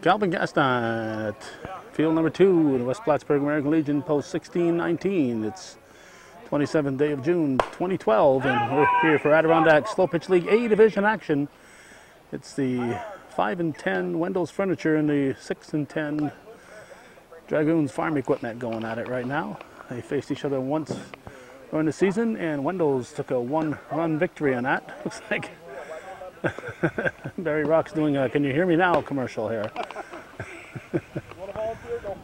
Calvin Gaston at field number 2 in the West Plattsburgh American Legion, post 1619. It's 27th day of June 2012, and we're here for Adirondack Slow Pitch League A Division action. It's the 5 and 10 Wendell's Furniture and the 6 and 10 Dragoon's Farm Equipment going at it right now. They faced each other once during the season, and Wendell's took a 1-run victory on that. Looks like Barry Rock's doing a "Can you hear me now" commercial here.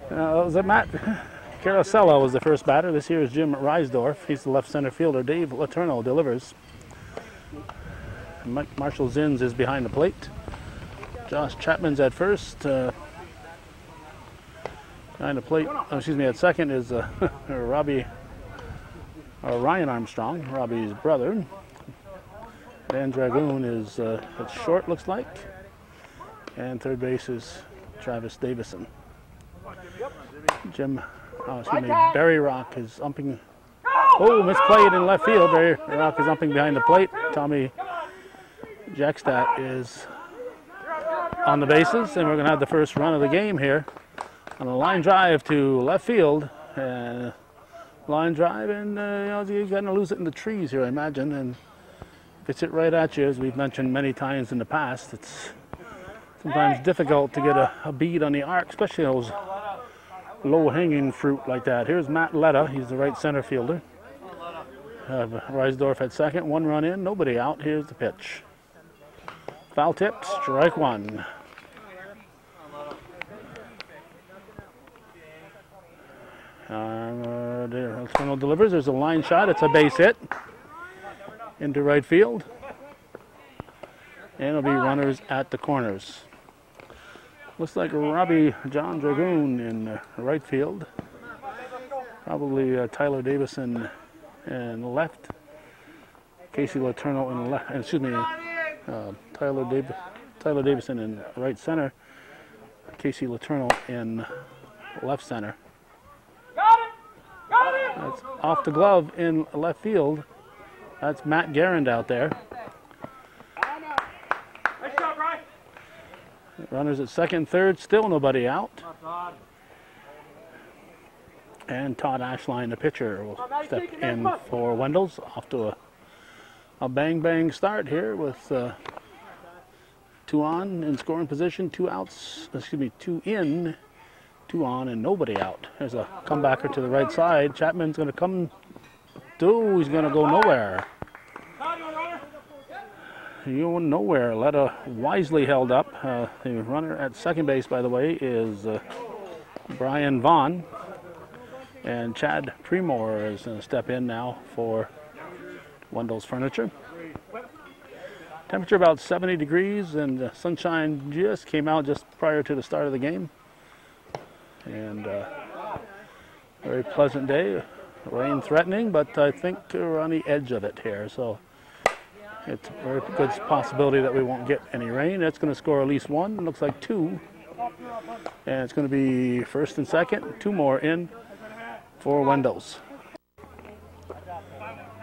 Was it Matt Carosella was the first batter. This year is Jim Reisdorf. He's the left center fielder. Dave Letourneau delivers. Mike Marshall Zins is behind the plate. Josh Chapman's at first. Behind the plate, at second is Ryan Armstrong, Robbie's brother. Dan Dragoon is at short, looks like. And third base is Travis Davison. Barry Rock is umping. Oh, misplayed in left field. Barry Rock is umping behind the plate. Tommy Jackstadt is on the bases, and we're going to have the first run of the game here on a line drive to left field. Line drive, and you're going to lose it in the trees here, I imagine. And if it's hit right at you, as we've mentioned many times in the past, it's sometimes difficult to get a bead on the arc, especially those low-hanging fruit like that. Here's Matt Letta. He's the right center fielder. Reisdorf at second. 1 run in, nobody out. Here's the pitch. Foul tip, strike 1. Letourneau delivers. There's a line shot. It's a base hit into right field. And it'll be runners at the corners. Looks like Robbie John Dragoon in right field. Probably Tyler Davison in left. Casey Letourneau in left. Tyler Davison in right center. Casey Letourneau in left center. That's off the glove in left field. That's Matt Garand out there. Runners at second, third, still nobody out. And Todd Ashline, the pitcher, will step in for Wendell's. Off to a bang-bang start here with 2 on in scoring position, 2 outs, 2 in, 2 on, and nobody out. There's a comebacker to the right side. Chapman's going to come through. He's going to go nowhere. Going nowhere. Letta wisely held up. The runner at second base, by the way, is Brian Vaughn. And Chad Premore is going to step in now for Wendell's Furniture. Temperature about 70 degrees, and sunshine just came out just prior to the start of the game. And very pleasant day. Rain threatening, but I think we're on the edge of it here. So it's a very good possibility that we won't get any rain. That's going to score at least 1. It looks like 2. And it's going to be first and second. 2 more in for Wendell's.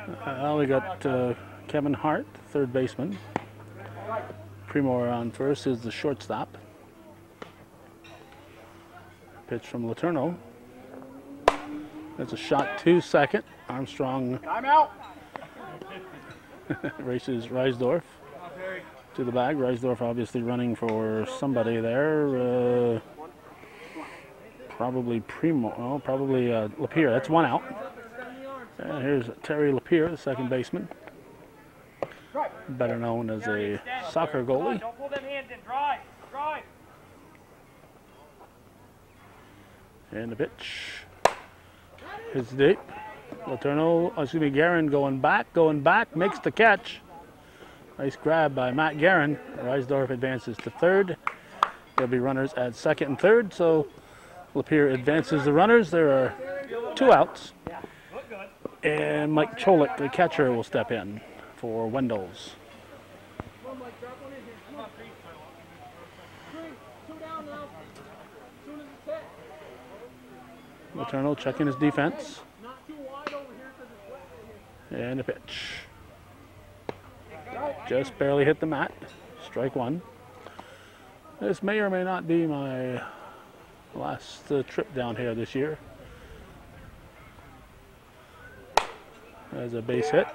We got Kevin Hart, third baseman. Premore on first is the shortstop. Pitch from Letourneau. That's a shot to second. Armstrong races Reisdorf to the bag. Reisdorf obviously running for somebody there. Probably Lapierre. That's 1 out. And here's Terry Lapierre, the second baseman. Better known as a soccer goalie. Don't pull them hands in. Drive. And the pitch. It's deep. Garand going back, makes the catch. Nice grab by Matt Garand. Reisdorf advances to third. There'll be runners at second and third, so Lapierre advances the runners. There are 2 outs. And Mike Cholik, the catcher, will step in for Wendell's. Letourneau checking his defense. And a pitch. Just barely hit the mat. Strike 1. This may or may not be my last trip down here this year. There's a base hit.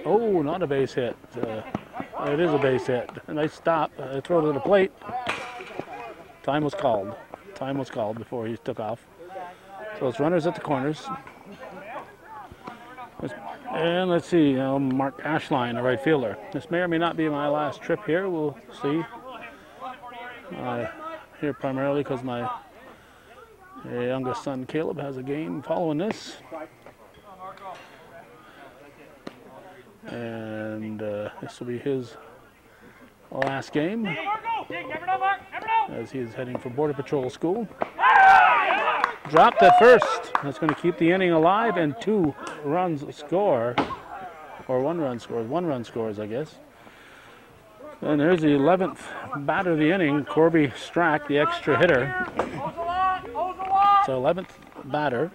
Oh, not a base hit. It is a base hit. A nice stop. Throw to the plate. Time was called. Time was called before he took off. So it's runners at the corners. And let's see, Mark Ashline, the right fielder. This may or may not be my last trip here. We'll see. Here primarily because my youngest son Caleb has a game following this. And this will be his last game as he is heading for Border Patrol school. Dropped at first. That's going to keep the inning alive, and 2 runs score, or 1 run scores. 1 run scores, I guess. And there's the 11th batter of the inning, Corby Strack, the extra hitter. So 11th batter,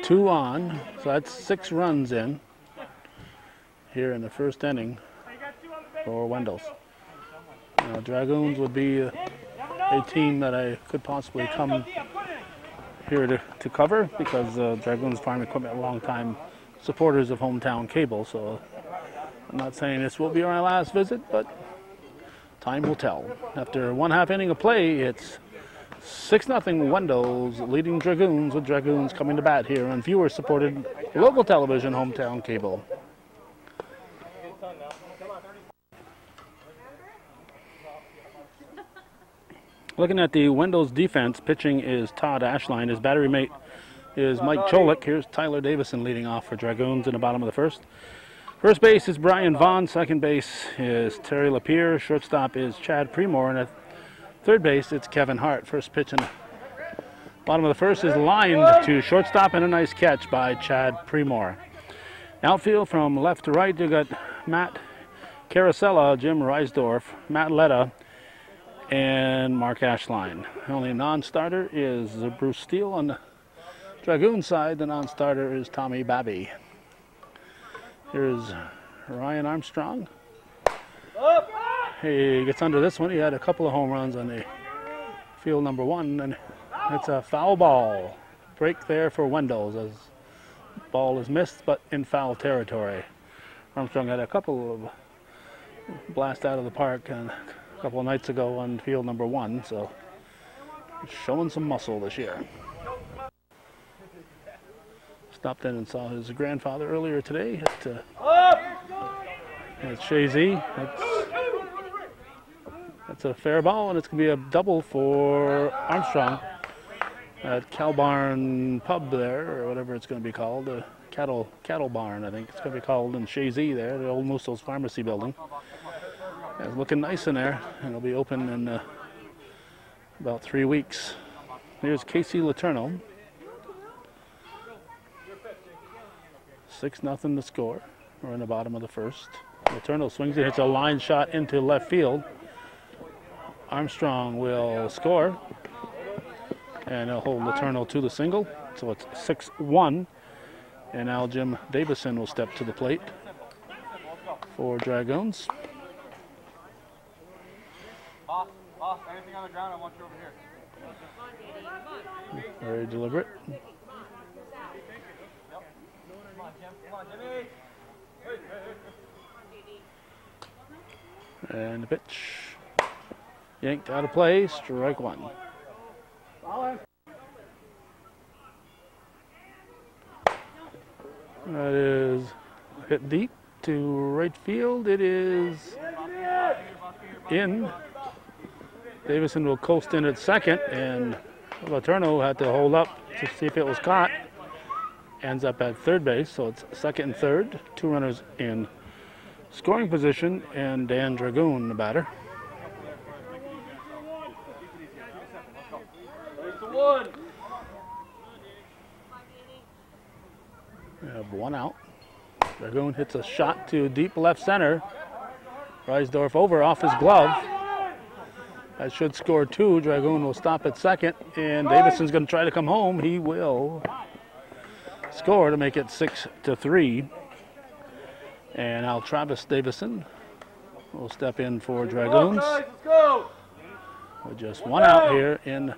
2 on, so that's 6 runs in here in the first inning for Wendell's. Dragoons would be a team that I could possibly come here to cover, because Dragoons Farm Equipment, long-time supporters of hometown cable. So I'm not saying this will be my last visit, but time will tell. After 1/2 inning of play, it's 6-0 Wendell's leading Dragoons, with Dragoons coming to bat here on viewer-supported local television, hometown cable. Looking at the Wendell's defense, pitching is Todd Ashline. His battery mate is Mike Cholik. Here's Tyler Davison leading off for Dragoons in the bottom of the first. First base is Brian Vaughn. Second base is Terry Lapierre. Shortstop is Chad Premore. And at third base, it's Kevin Hart. First pitch in the bottom of the first is lined to shortstop, and a nice catch by Chad Premore. Outfield from left to right, you got Matt Carosella, Jim Reisdorf, Matt Letta, and Mark Ashline. The only non-starter is Bruce Steele. On the Dragoon side, the non-starter is Tommy Babby. Here's Ryan Armstrong. He gets under this one. He had a couple of home runs on the field number 1, and it's a foul ball. Break there for Wendell's as ball is missed, but in foul territory. Armstrong had a couple of blasts out of the park and a couple of nights ago on field number 1, so showing some muscle this year. Stopped in and saw his grandfather earlier today at Shazy. That's a fair ball, and it's going to be a double for Armstrong at Cow Barn Pub there, or whatever it's going to be called. Cattle Barn, I think it's going to be called, in Shazy there, the old Musso's Pharmacy building. It's looking nice in there, and it'll be open in about 3 weeks. Here's Casey Letourneau. 6-0 to score. We're in the bottom of the first. Letourneau swings it, hits a line shot into left field. Armstrong will score, and he'll hold Letourneau to the single. So it's 6-1, and now Jim Davison will step to the plate for Dragoons. Anything on the ground, I want you over here. Very deliberate. And the pitch. Yanked out of play, strike 1. That is hit deep to right field. It is in. Davison will coast in at second, and Letourneau had to hold up to see if it was caught. Ends up at third base, so it's second and third. 2 runners in scoring position, and Dan Dragoon, the batter. We have 1 out. Dragoon hits a shot to deep left center. Reisdorf over off his glove. That should score 2. Dragoon will stop at second, and Davison's going to try to come home. He will score to make it 6-3. And now Travis Davison will step in for Dragoons. Let's go. With just one out here in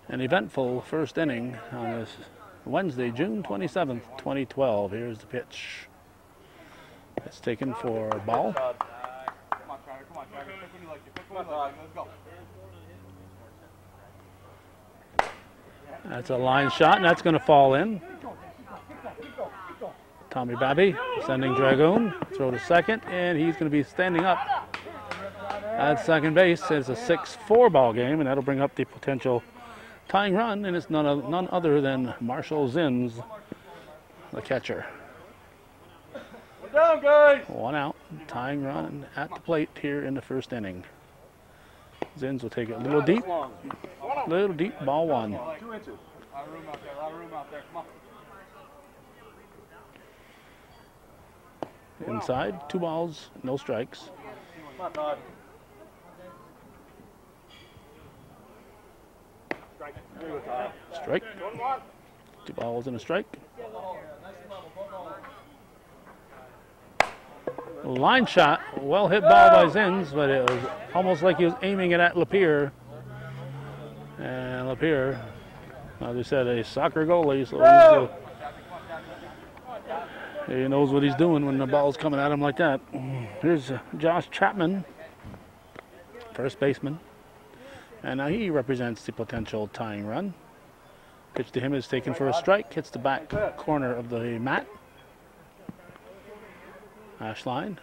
an eventful first inning on this Wednesday, June 27th, 2012. Here's the pitch. It's taken for a ball. Come on, Travis. Come on, Travis. Pick when you like it. Pick when you like it. Let's go. That's a line shot, and that's going to fall in. Tommy Babby sending Dragoon. Throw to second, and he's going to be standing up at second base. It's a 6-4 ball game, and that'll bring up the potential tying run, and it's none other than Marshall Zins, the catcher. We're down, guys. One out, tying run at the plate here in the first inning. Zins will take it a little deep, ball one. 2 inches. A lot of room out there. A lot of room out there. Come on. Inside, 2 balls, no strikes. Come on, Todd. Strike. 2 balls and a strike. Line shot, well hit ball by Zins, but it was almost like he was aiming it at Lapierre. And Lapierre, as I said, a soccer goalie, so he knows what he's doing when the ball's coming at him like that. Here's Josh Chapman, first baseman. And now he represents the potential tying run. Pitch to him is taken for a strike, hits the back corner of the mat. Ashline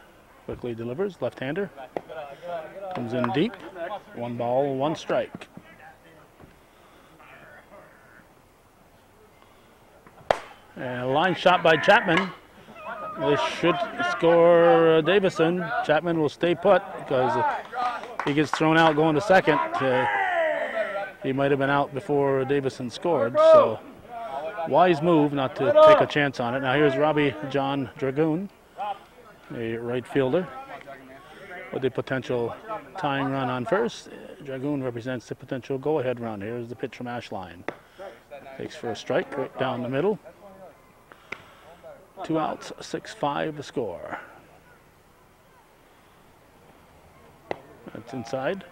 quickly delivers, left-hander. Comes in deep, 1 ball, 1 strike. And a line shot by Chapman. This should score Davison. Chapman will stay put because he gets thrown out going to second. He might have been out before Davison scored, so wise move not to take a chance on it. Now here's Robbie John Dragoon, a right fielder, with the potential tying run on first. Dragoon represents the potential go-ahead run. Here's the pitch from Ashline. Takes for a strike right down the middle. 2 outs, 6-5 the score. That's inside.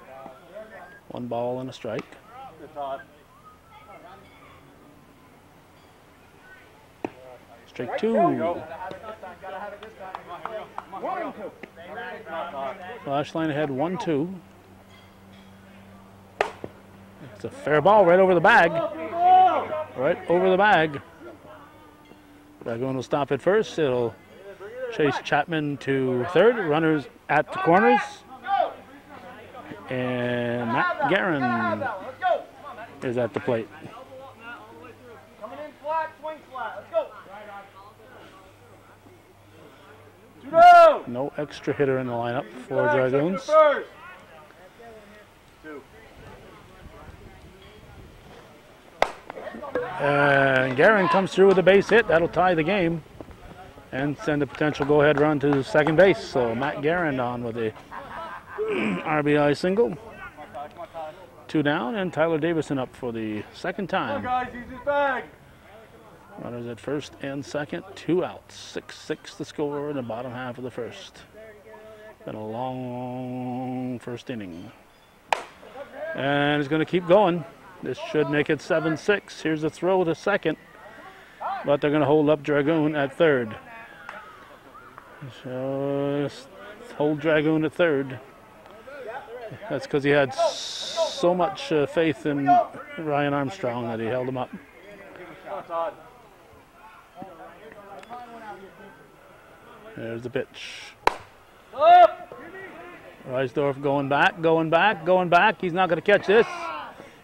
1 ball and a strike. Strike 2. Ashline ahead 1-2. It's a fair ball right over the bag. Right over the bag. Dragoon will stop at first. It'll chase Chapman to third. Runners at the corners. And Matt Guerin is at the plate. Coming in flat, swing flat. Let's go. 2 down. No extra hitter in the lineup for Dragoons. And Guerin comes through with a base hit. That'll tie the game and send a potential go-ahead run to second base. So Matt Guerin on with a RBI single. 2 down, and Tyler Davison up for the second time. Come on, guys, use his bag. Runners at first and second, 2 outs. 6-6 the score in the bottom half of the first. Been a long first inning. And it's going to keep going. This should make it 7-6. Here's a throw to second, but they're going to hold up Dragoon at third. So hold Dragoon at third. That's because he had so much faith in Ryan Armstrong that he held him up. There's the pitch. Reisdorf going back, going back, going back. He's not going to catch this.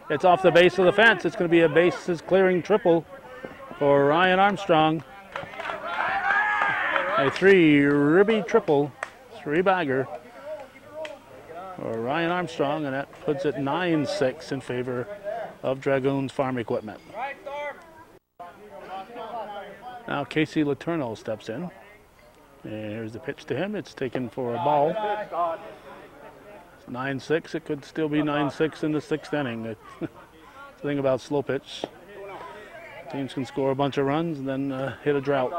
It's off the base of the fence. It's going to be a bases clearing triple for Ryan Armstrong. A 3-ribby triple, 3-bagger for Ryan Armstrong, and that puts it 9-6 in favor of Dragoons Farm Equipment. Now Casey Letourneau steps in. And here's the pitch to him. It's taken for a ball. 9-6. It could still be 9-6 in the 6th inning. It's the thing about slow pitch. Teams can score a bunch of runs and then hit a drought.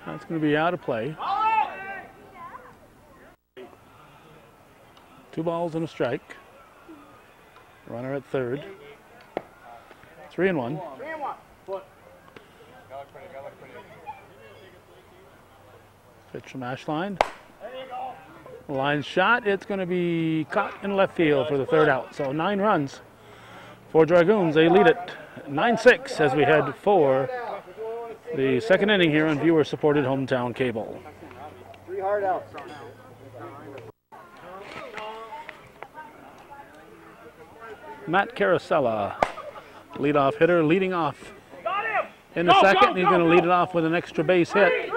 That's going to be out of play. 2 balls and a strike. Runner at third. 3-1. Pitch from Ashline. Line shot. It's going to be caught in left field for the third out. So 9 runs for Dragoons. They lead it 9-6 as we head for the second inning here on viewer-supported hometown cable. 3 hard outs. Matt Carosella, leadoff hitter, leading off in the second. He's going to lead it off with an extra base hit.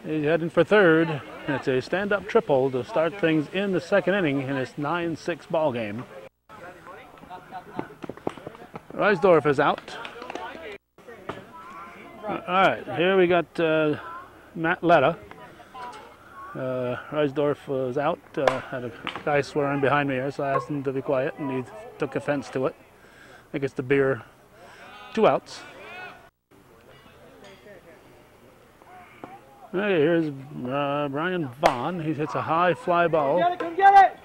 He's heading for third. It's a stand-up triple to start things in the second inning in this 9-6 ball game. Reisdorf is out. All right, here we got Matt Letta. Reisdorf was out, had a guy swearing behind me here, so I asked him to be quiet, and he took offense to it. I think it's the beer. 2 outs. Hey, here's Brian Vaughn. He hits a high fly ball. Come get it!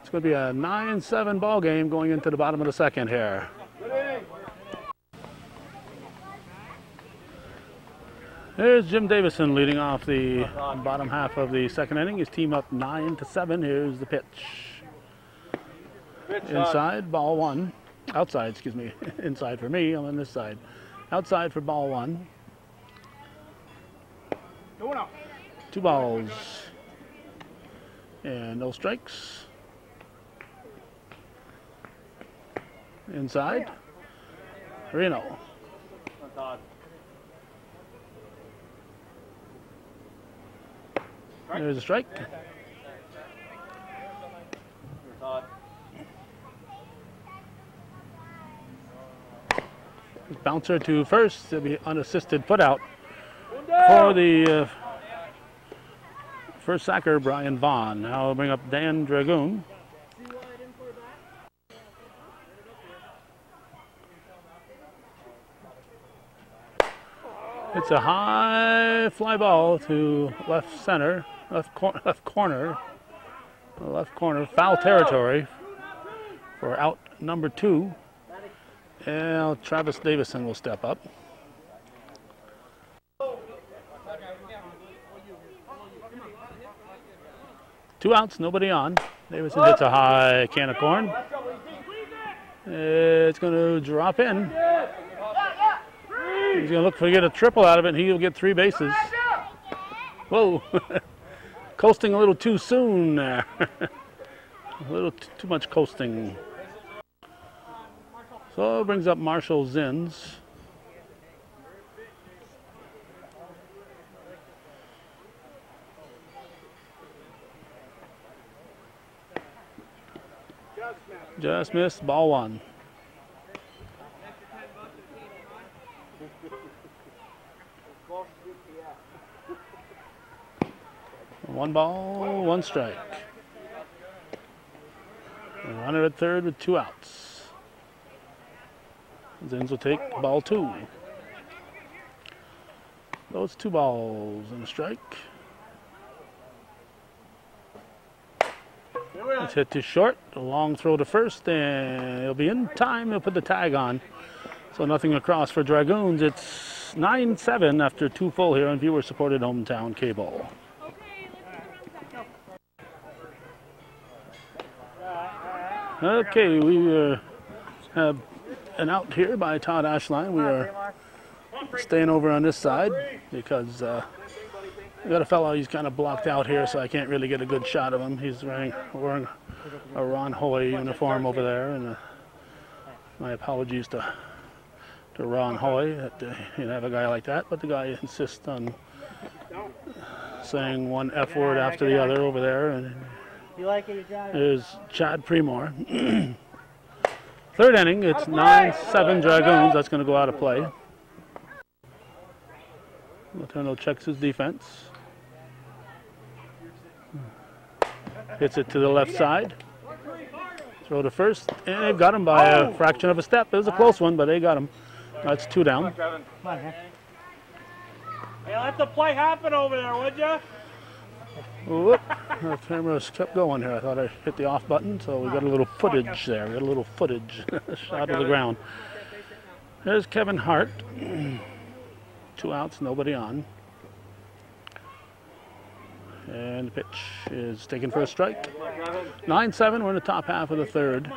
It's going to be a 9-7 ball game going into the bottom of the second here. Here's Jim Davison leading off the bottom half of the second inning. His team up 9-7. Here's the pitch. Inside, ball 1. Outside, excuse me. Inside for me. I'm on this side. Outside for ball 1. 2 balls. And no strikes. Inside. Reno. There's a strike. Bouncer to first. It'll be unassisted put out for the first sacker, Brian Vaughn. Now we'll bring up Dan Dragoon. It's a high fly ball to left center, left corner, foul territory for out number 2. And Travis Davison will step up. Two outs, nobody on. Davison hits a high can of corn. It's going to drop in. He's going to look for get a triple out of it, and he'll get 3 bases. Whoa. Coasting a little too soon there. A little too much coasting. So it brings up Marshall Zins. Just missed, ball 1. One ball, 1 strike. And runner at third with 2 outs. Zins will take ball 2. Those 2 balls and a strike. It's hit too short. A long throw to first, and he'll be in time. He'll put the tag on. So nothing across for Dragoons. It's 9-7 after 2 full here on viewer-supported hometown cable. Okay, we have an out here by Todd Ashline. We are staying over on this side because we got a fellow, he's kind of blocked out here, so I can't really get a good shot of him. He's wearing a Ron Hoy uniform over there, and my apologies to Ron Hoy that you have a guy like that, but the guy insists on saying one F word after the other over there. And there's Chad Premore. Third inning, it's 9-7 Dragoons. That's going to go out of play. Letourneau checks his defense. Hits it to the left side. Throw to first, and they've got him by a fraction of a step. It was a close one, but they got him. That's 2 down. Hey, let the play happen over there, would you? Whoop, the camera's kept going here. I thought I hit the off button, so we got a little footage there. We got a little footage shot of the ground. There's Kevin Hart. 2 outs, nobody on. And the pitch is taken for a strike. 9-7, we're in the top half of the third.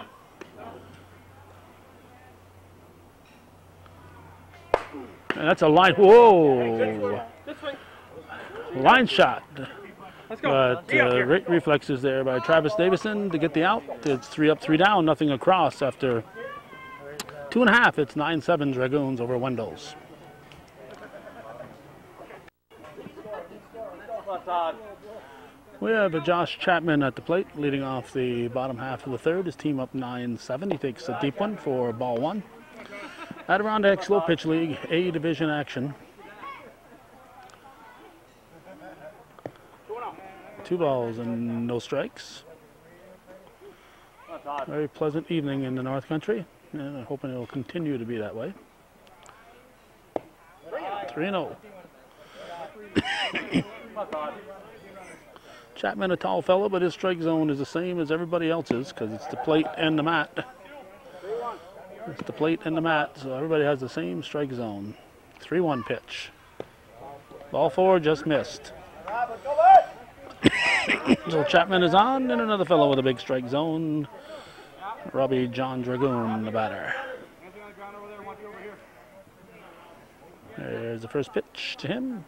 And that's a line, whoa! Line shot. But great reflexes there by Travis Davison to get the out. It's 3 up, 3 down, nothing across after 2.5. It's 9-7 Dragoons over Wendell's. We have Josh Chapman at the plate, leading off the bottom half of the third. His team up 9-7. He takes a deep one for ball 1. Adirondack Slow Pitch League, A Division action. 2 balls and no strikes. Very pleasant evening in the North Country, and I'm hoping it'll continue to be that way. 3-0. Chapman, a tall fellow, but his strike zone is the same as everybody else's because it's the plate and the mat. It's the plate and the mat, so everybody has the same strike zone. 3-1 pitch. Ball 4 just missed. So Chapman is on, and another fellow with a big strike zone. Robbie John Dragoon, the batter. There's the first pitch to him.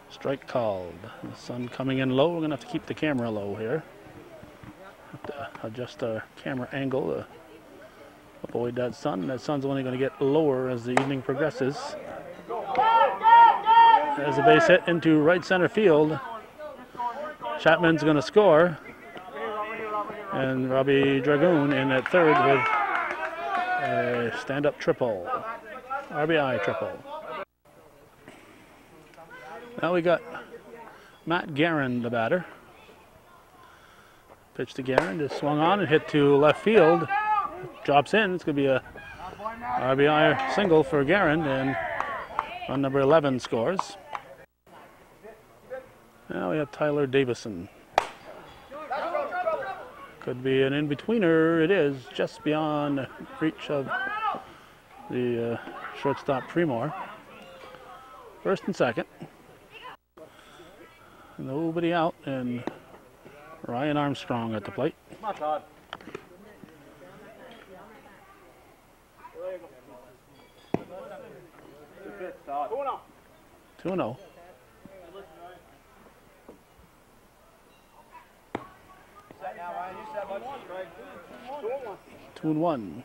Strike called. The sun coming in low. We're going to have to keep the camera low here. Have to adjust our camera angle to avoid that sun. That sun's only going to get lower as the evening progresses. There's a base hit into right center field. Chapman's going to score. And Robbie Dragoon in at third with a stand-up triple. RBI triple. Now we got Matt Guerin, the batter. Pitch to Guerin, just swung on and hit to left field. Drops in. It's going to be a RBI single for Guerin, and run number 11 scores. Now we have Tyler Davison. Could be an in-betweener. It is just beyond reach of the shortstop Premore. First and second. Nobody out, and Ryan Armstrong at the plate. 2-0. Two and one.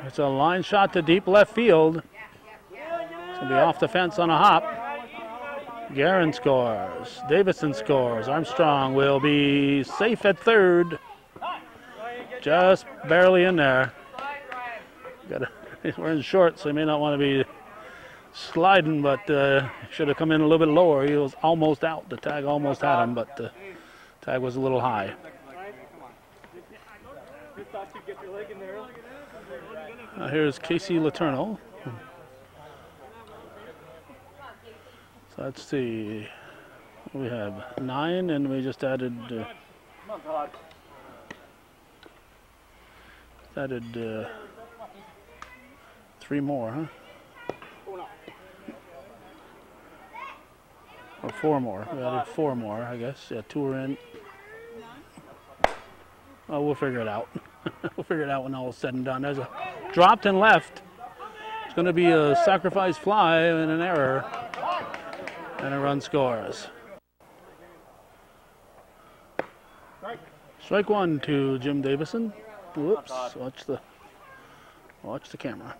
It's a line shot to deep left field. It's going to be off the fence on a hop. Guerin scores. Davison scores. Armstrong will be safe at third. Just barely in there. We're in short, so he may not want to be sliding, but should have come in a little bit lower. He was almost out. The tag almost had him, but the tag was a little high. Here's Casey Letourneau. So let's see. We have 9, and we just added 3 more, huh? Or 4 more. We added 4 more, I guess. Yeah, 2 are in. Oh, we'll figure it out. We'll figure it out when all is said and done. There's a dropped and left. It's going to be a sacrifice fly and an error. And a run scores. Strike 1 to Jim Davison. Whoops, watch the camera.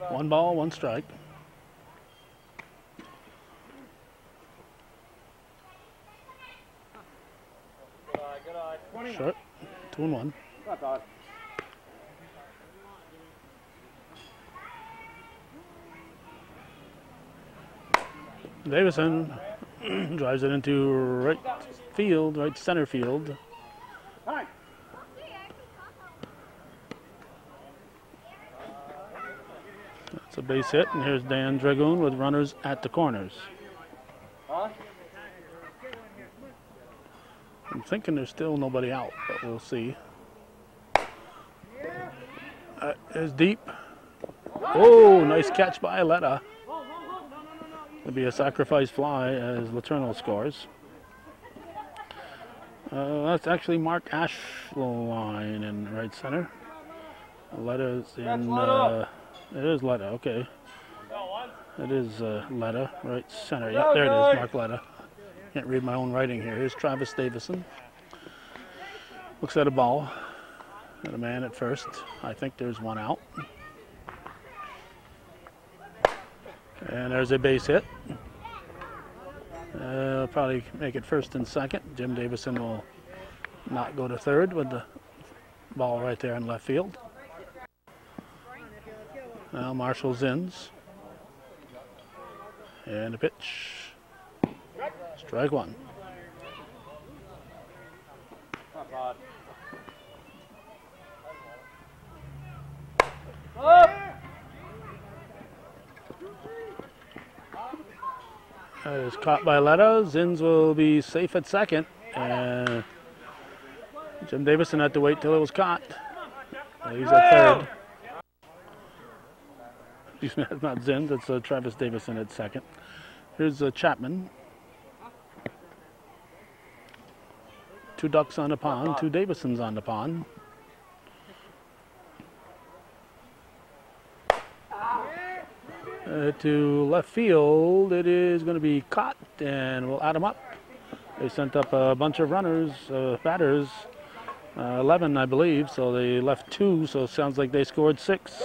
1 ball, 1 strike. Short, 2 and 1. Davison drives it into right field, right center field. It's a base hit, and here's Dan Dragoon with runners at the corners. I'm thinking there's still nobody out, but we'll see. Is deep. Oh, nice catch by Letta. It'll be a sacrifice fly as Laterno scores. That's actually Mark Ashline in right center. Letta's in. It is Letta. Okay. It is Letta, right center. Yep, there it is, Mark Letta. Can't read my own writing here. Here's Travis Davison. Looks at a ball. Got a man at first. I think there's one out. And there's a base hit. Probably make it first and second. Jim Davison will not go to third with the ball right there in left field. Now Marshall Zins. And a pitch. Strike one. That is caught by Letta. Zins will be safe at second. And Jim Davison had to wait till it was caught. He's at third. Excuse me, it's not Zins, it's Travis Davison at second. Here's Chapman. Two ducks on the pond, two Davisons on the pond. To left field, it is going to be caught, and we'll add them up. They sent up a bunch of runners, batters, 11 I believe, so they left 2, so it sounds like they scored 6.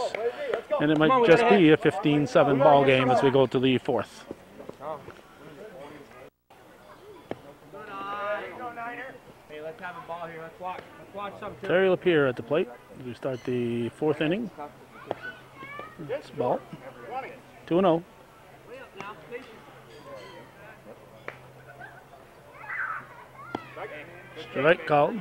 And it might just be a 15-7 ball game as we go to the 4th. Terry Lapierre at the plate as we start the 4th inning. It's ball. 2-0. Strike called.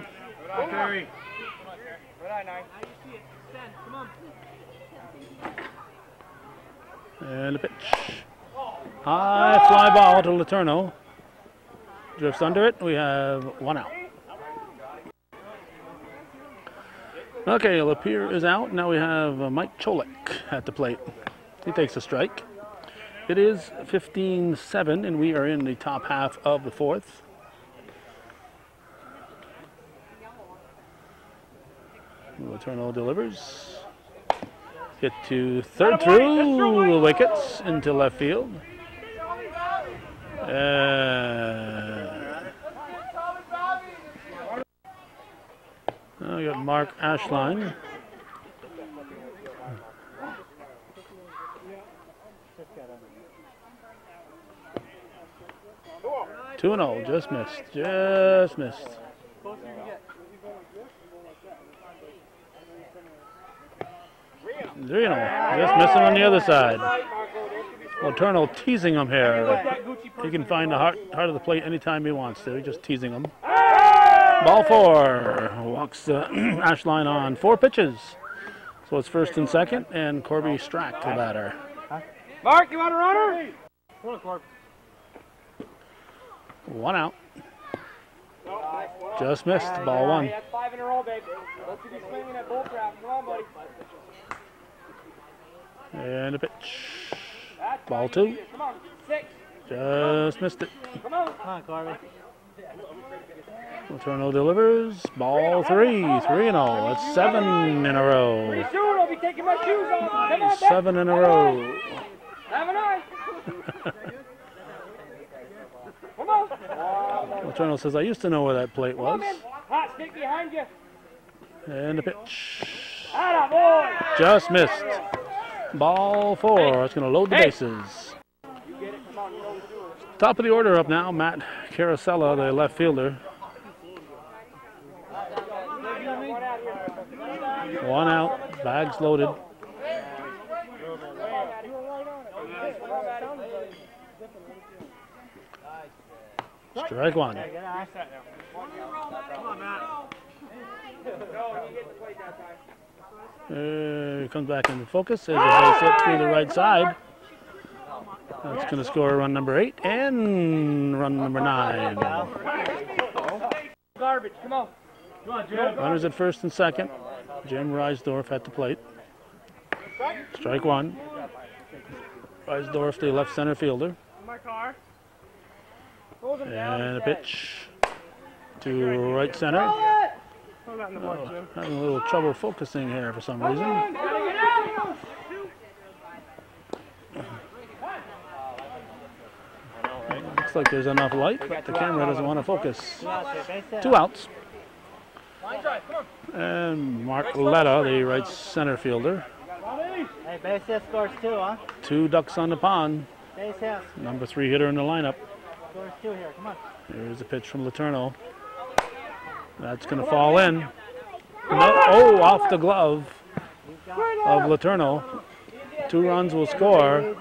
And a pitch. High fly ball to Laterno. Drifts under it. We have one out. Okay, Lapierre is out. Now we have Mike Cholik at the plate. He takes a strike. It is 15-7, and we are in the top half of the 4th. Laterno delivers. Hit to third through the wickets into left field. Now we got Mark Ashline. Two and 0, just missed. Just missed. Just missing on the other side. Laterno teasing him here. He can find the heart of the plate anytime he wants to. Just teasing him. Ball 4. Walks Ashline on 4 pitches. So it's first and second, and Corby Strack the batter. Mark, you want a runner? Come on, Corb. One out. Just missed. Ball 1. That's 5 in a row, babe. Let's be swinging at bull crap. Come on, buddy. And a pitch. Ball 2. Come on, 6. Just missed it. Come on, Corby. Laterno delivers. Ball 3. 3-0. That's 7 in a row. Pretty soon I'll be taking my shoes off. Come on, 7 in a row. Have an eye. Come on. Laterno says, I used to know where that plate was. Hot stick behind you. And a pitch. Atta boy. Just missed. Ball 4. It's going to load the bases. Top of the order up now, Matt Carosella, the left fielder. One out, bags loaded. Strike 1. Come on, Matt. No, you get the plate that time. Comes back into focus. There's a base hit through the right side. That's going to score run number 8 and run number 9. Garbage, come on. Come on, Jim. Runners at first and second. Jim Reisdorf at the plate. Strike one. Reisdorf, the left center fielder. My car. And a pitch to right center. Having a little trouble focusing here for some reason. Looks like there's enough light, but the camera doesn't want to focus. 2 outs. And Mark Letta, the right center fielder. Hey, base hit scores 2, huh? 2 ducks on the pond. Base hit. Number 3 hitter in the lineup. Scores 2 here, come on. Here's a pitch from Letourneau. That's going to fall in. No, oh, off the glove of Letourneau. 2 runs will score.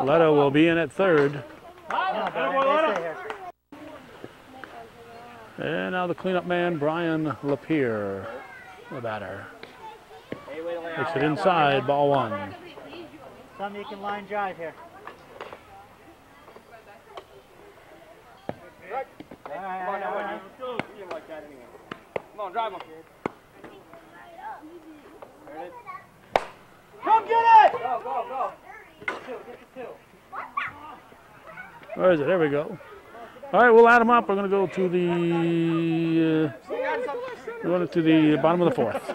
Letta will be in at third. And now the cleanup man, Brian Lapierre, the batter. Takes it inside, ball 1. Some you can line drive here. All right. Come on, drive him. Come get it! Go, go, go. Get the 2. Where is it? There we go. All right, we'll add them up. We're going to go to the bottom of the 4th.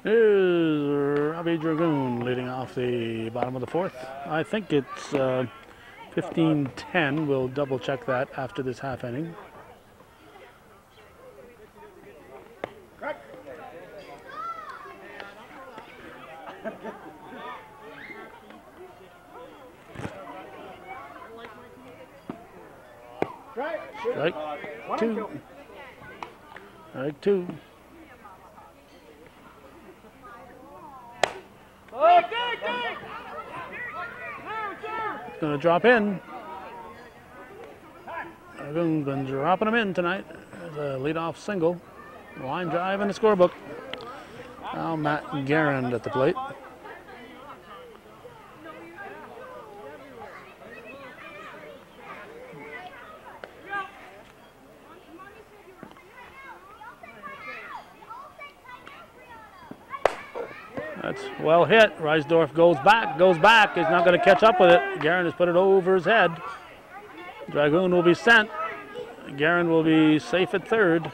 Here's Robbie Dragoon leading off the bottom of the 4th. I think it's 15-10. We'll double check that after this half inning. Strike 2. Strike 2. It's going to drop in. Dragoon's been dropping them in tonight. There's a leadoff single. Line drive in the scorebook. Now Matt Garand at the plate. That's well hit. Reisdorf goes back. He's not going to catch up with it. Garand has put it over his head. Dragoon will be sent. Garand will be safe at third.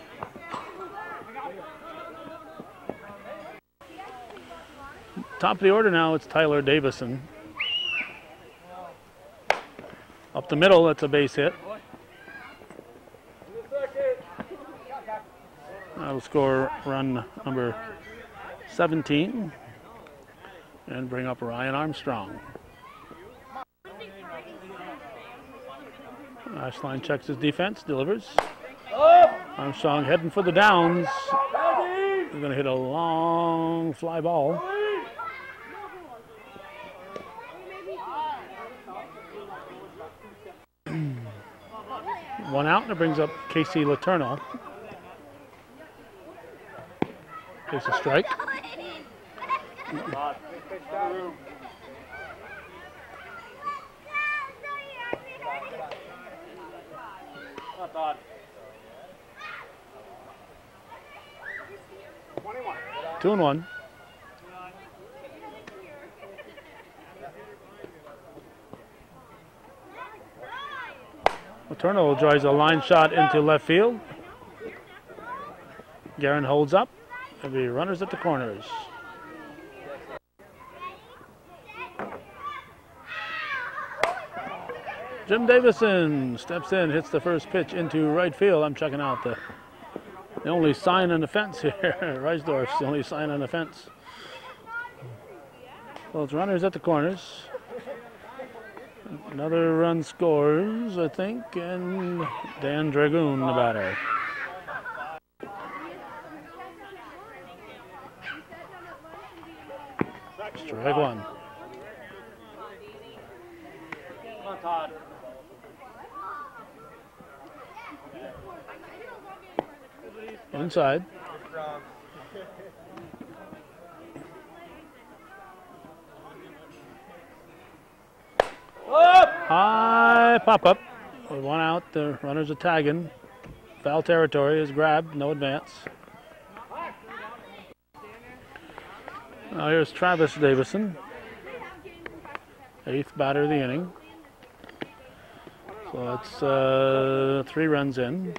Top of the order now, it's Tyler Davison. Up the middle, that's a base hit. That'll score run number 17 and bring up Ryan Armstrong. Ashline checks his defense, delivers. Armstrong heading for the downs. He's going to hit a long fly ball. One out, and it brings up Casey Letourneau. Takes a strike. Not 2-1. Letourneau drives a line shot into left field. Garand holds up. There'll be runners at the corners. Jim Davison steps in, hits the first pitch into right field. I'm checking out the only sign on the fence here. Reisdorf's the only sign on the fence. Well, it's runners at the corners. Another run scores, I think, and Dan Dragoon, the batter. Strike 1. Come on, Todd. Inside. High pop-up. With one out, the runners are tagging. Foul territory is grabbed, no advance. Now here's Travis Davison. 8th batter of the inning. So that's 3 runs in.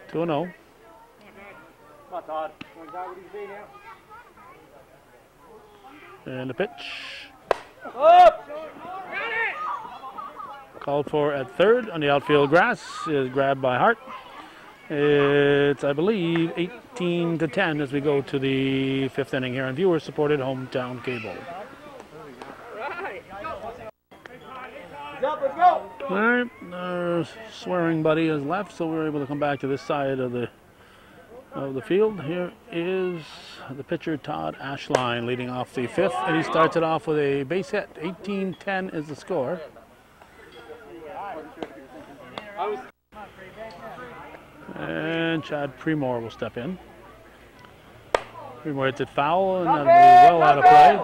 Two and 0. And the pitch. Called for at third on the outfield grass is grabbed by Hart. It's, I believe, 18-10 as we go to the 5th inning here on viewer-supported hometown cable. Let's go. All right, our swearing buddy has left, so we're able to come back to this side of the field. Here is the pitcher, Todd Ashline, leading off the 5th, and he starts it off with a base hit. 18-10 is the score. And Chad Premore will step in. Premore hits it foul, and that'll be well out of play.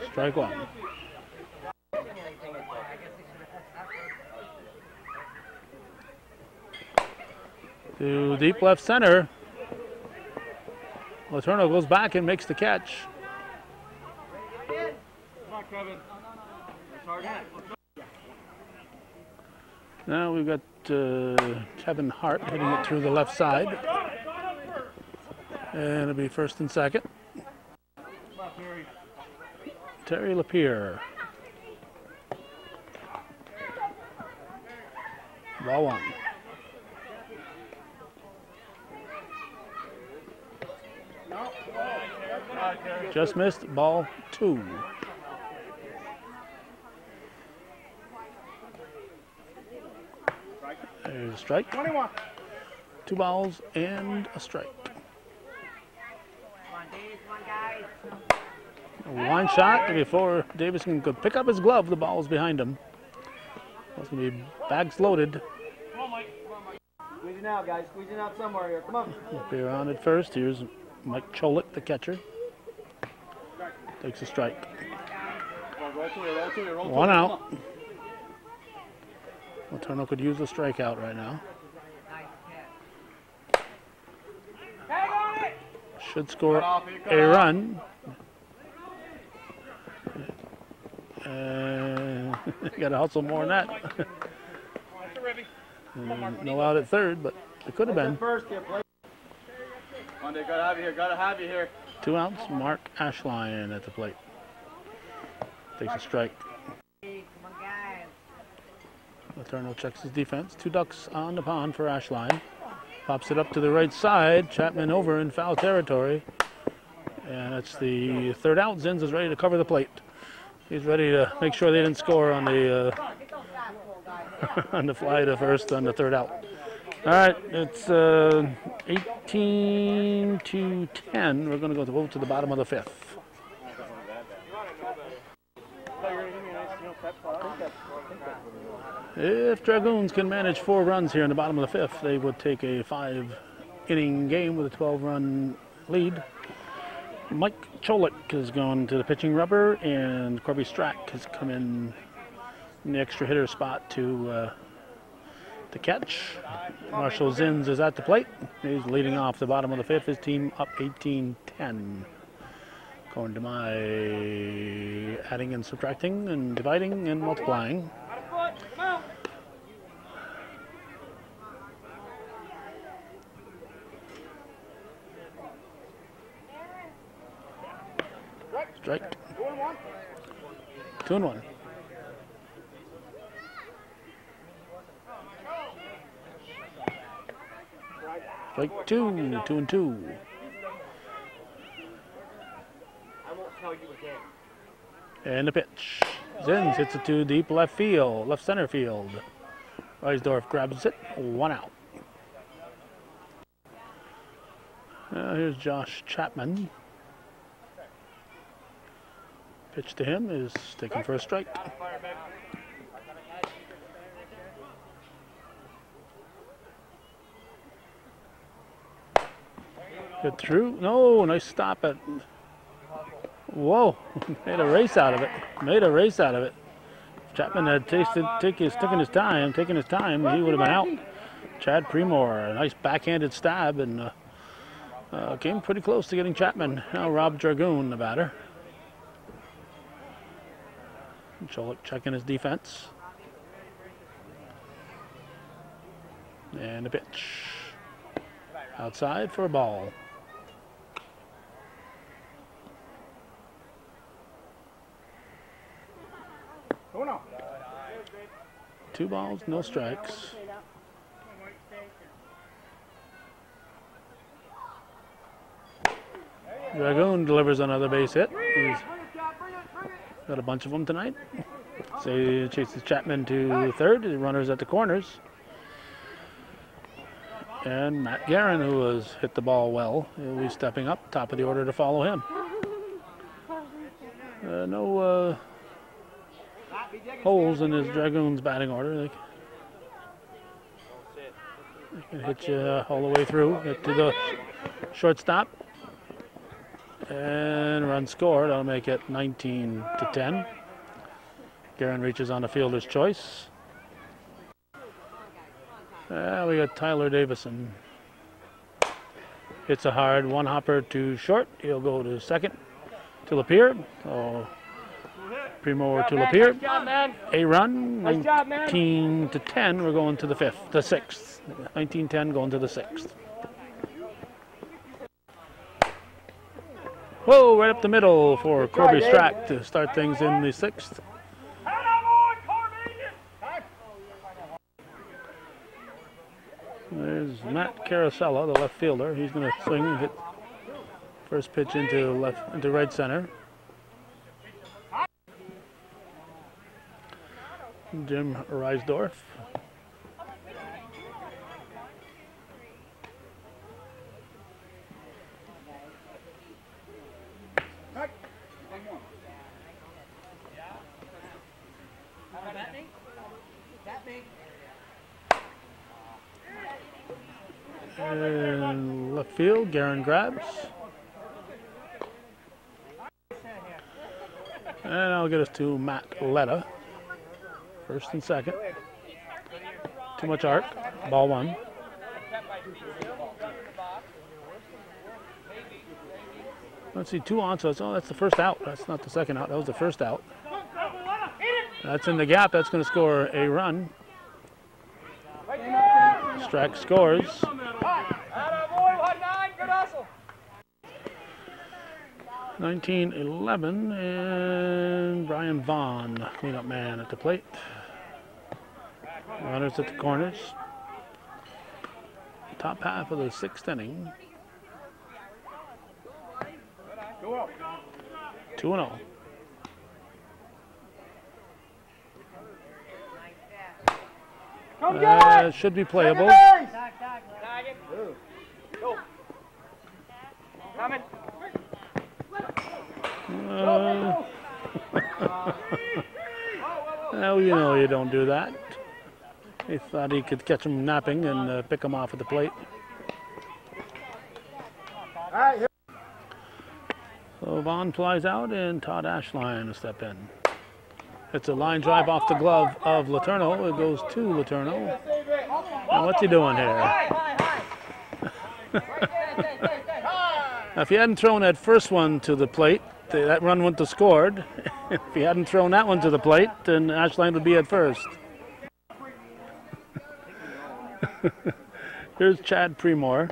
Strike one. To deep left center. Letourneau goes back and makes the catch. Now we've got Kevin Hart hitting it through the left side. And it'll be first and second. Terry Lapierre. Ball one. Just missed, ball 2. There's a strike. 21. 2 balls and a strike. One shot before Davison could pick up his glove. The ball's behind him. That's going to be bags loaded. Squeeze it out, guys. Squeeze it out somewhere here. Come on. Lapierre on at first. Here's Mike Cholik, the catcher. Takes a strike. One out. Letourneau could use a strikeout right now. Should score a run. Got to hustle more than that. No out at third, but it could have been. Gotta have you here. 2 outs, Mark Ashline at the plate. Takes a strike. Letourneau checks his defense. 2 ducks on the pond for Ashline. Pops it up to the right side. Chapman over in foul territory. And it's the 3rd out. Zins is ready to cover the plate. He's ready to make sure they didn't score on the on the fly to first on the 3rd out. All right, it's 18-10. We're going to go to the bottom of the 5th. If Dragoons can manage 4 runs here in the bottom of the 5th, they would take a 5-inning game with a 12-run lead. Mike Cholik has gone to the pitching rubber, and Corby Strack has come in the extra hitter spot to catch. Marshall Zins is at the plate. He's leading off the bottom of the 5th. His team up 18-10. Going to my adding and subtracting and dividing and multiplying. Strike. 2 and 1. Strike 2. 2 and 2. And the pitch. Zins hits it to deep left field, left center field. Reisdorf grabs it. 1 out. Here's Josh Chapman. Pitch to him is taken for a strike. Get through. No, nice stop at. Whoa, made a race out of it. Made a race out of it. If Chapman had taken his time, he would have been out. Chad Premor, a nice backhanded stab, and came pretty close to getting Chapman. Now Rob Dragoon, the batter. Cholik checking his defense. And a pitch. Outside for a ball. Two balls, no strikes. Dragoon delivers another base hit. He's got a bunch of them tonight. So he chases Chapman to third. The runners at the corners. And Matt Guerin, who has hit the ball well, will be stepping up, top of the order to follow him. No holes in his Dragoon's batting order. They can hit you all the way through. Get to the shortstop. And run scored. That'll make it 19-10. Guerin reaches on the fielder's choice. We got Tyler Davison. Hits a hard one hopper to short. He'll go to second to Lapeer. So Primo to Lapeer. A run. 19-10. We're going to the sixth. 19-10 going to the sixth. Whoa, right up the middle for Corby Strack to start things in the sixth. There's Matt Carosella, the left fielder. He's going to swing and hit first pitch into right center. Jim Reisdorf. And left field, Guerin grabs. And I'll get us to Matt Letta. First and second. Too much arc. Ball one. Let's see, two on, so it's, that's the first out. That's not the second out. That was the first out. That's in the gap. That's going to score a run. Strack scores. 19-11, and Brian Vaughn, cleanup man at the plate. Runners at the corners. Top half of the sixth inning. 2-0. Should be playable. Well, you know you don't do that. He thought he could catch him napping and pick him off at the plate. So Vaughn flies out and Todd Ashline will step in. It's a line drive off the glove of Letourneau. It goes to Letourneau. Now what's he doing here? Now, if he hadn't thrown that first one to the plate, that run wouldn't have scored. If he hadn't thrown that one to the plate, then Ashline would be at first. Here's Chad Premor.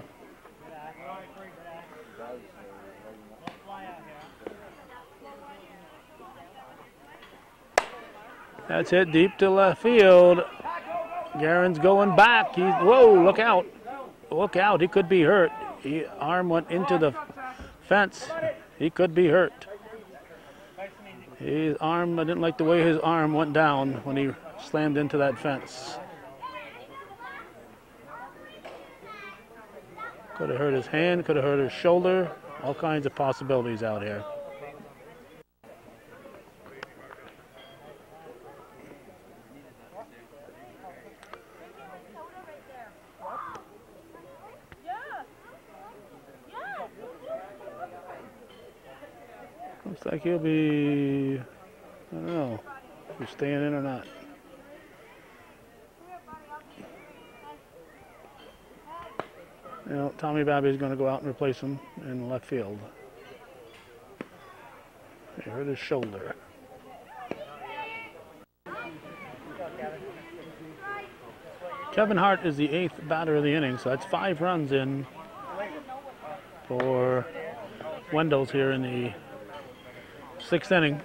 That's hit deep to left field. Guerin's going back. Whoa, look out. Look out, he could be hurt. His arm went into the fence. He could be hurt. His arm, I didn't like the way his arm went down when he slammed into that fence. Could have hurt his hand, could have hurt his shoulder. All kinds of possibilities out here. Looks like he'll be, I don't know, if he's staying in or not. You know, Tommy Babby's going to go out and replace him in left field. He hurt his shoulder. Kevin Hart is the 8th batter of the inning, so that's 5 runs in for Wendell's here in the 6th inning.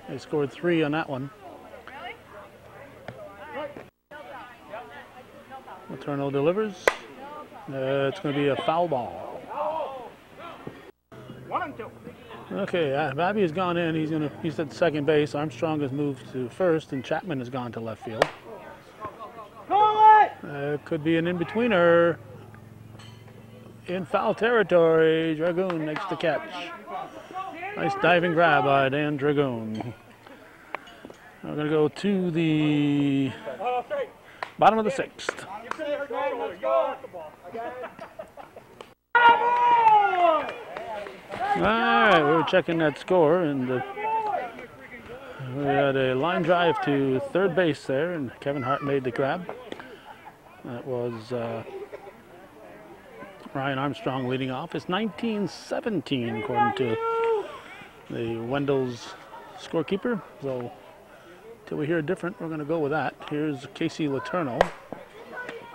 They scored 3 on that one. Letourneau delivers. It's going to be a foul ball. 1-2. Okay, Babby has gone in. He's at second base. Armstrong has moved to first, and Chapman has gone to left field. Could be an in-betweener. In foul territory, Dragoon makes the catch. Nice diving grab by Dan Dragoon. We're going to go to the bottom of the 6th. All right, we were checking that score, and we had a line drive to third base there, and Kevin Hart made the grab. That was Ryan Armstrong leading off. It's 19-17 according to the Wendell's scorekeeper. So until we hear different, we're going to go with that. Here's Casey Letourneau.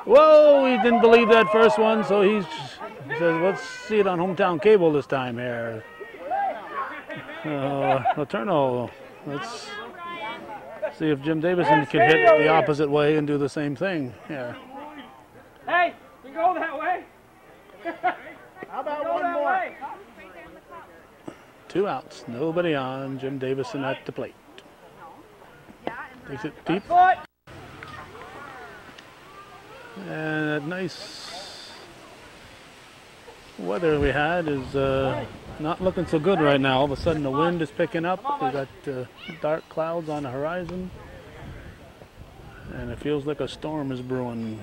Whoa, he didn't believe that first one, so he says, let's see it on hometown cable this time here. Letourneau, let's see if Jim Davison can hit the opposite way and do the same thing here. Hey, you go that way. How about one more? 2 outs, nobody on. Jim Davison at the plate. Takes it deep. And that nice weather we had is not looking so good right now. All of a sudden the wind is picking up. We got dark clouds on the horizon. And it feels like a storm is brewing.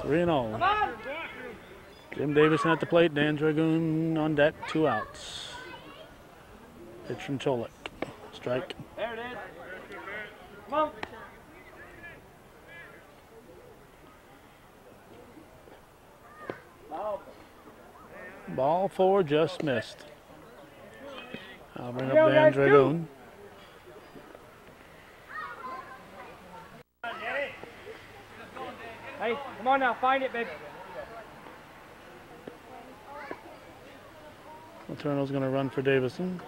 3-0. Jim Davison at the plate, Dan Dragoon on deck, 2 outs. Pitch from Cholik. Strike. There it is. Come on. Ball 4 just missed. I'll bring up Dan Dragoon. Hey, come on now, find it, babe. Letourneau's going to run for Davison.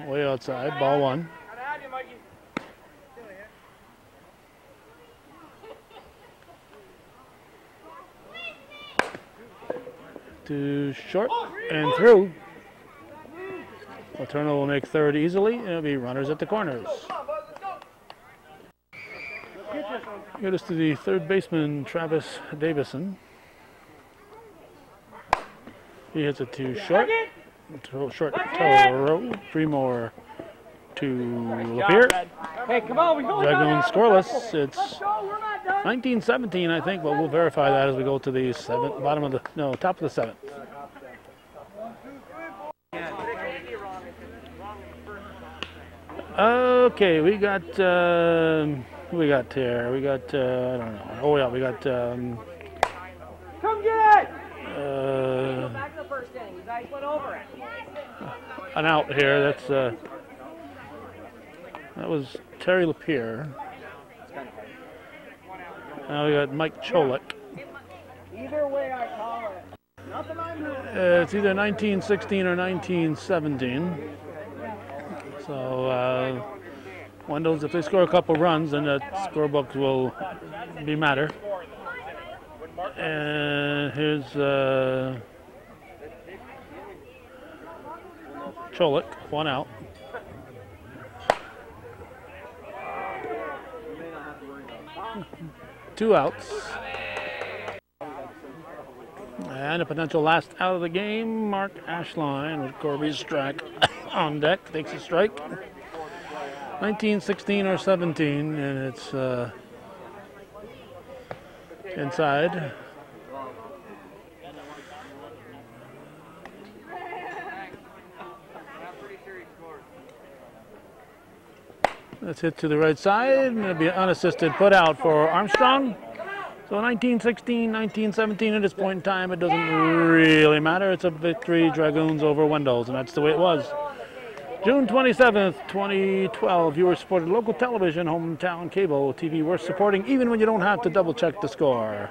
Way outside, ball 1. To short and through. Letourneau will make third easily, and it'll be runners at the corners. Get us to the third baseman, Travis Davison. He hits it to short. Short throw. 3 more to Lapeer. Hey, come on, we go. Dragoon scoreless. It's 19-17, I think, but we'll verify that as we go to the top of the 7th. Okay, we got who we got here? We got I don't know. Oh yeah, we got Come get it. Go back to the first inning. You guys went over it. An out here. That's that was Terry Lapeer. Now we got Mike Cholik. Either way I call it. Nothing I'm doing. It's either 1916 or 1917. So Wendell's, if they score a couple runs, then the scorebook will be matter. And here's Cholik, 1 out. Two outs. And a potential last out of the game, Mark Ashline with Corby's strike on deck, takes a strike. 1916 or 17, and it's inside. That's hit to the right side, and it'll be an unassisted put out for Armstrong. So 19-16, 19-17 at this point in time, it doesn't really matter. It's a victory, Dragoons over Wendell's, and that's the way it was. June 27th, 2012, you were supported local television, hometown cable TV. We're supporting even when you don't have to double check the score.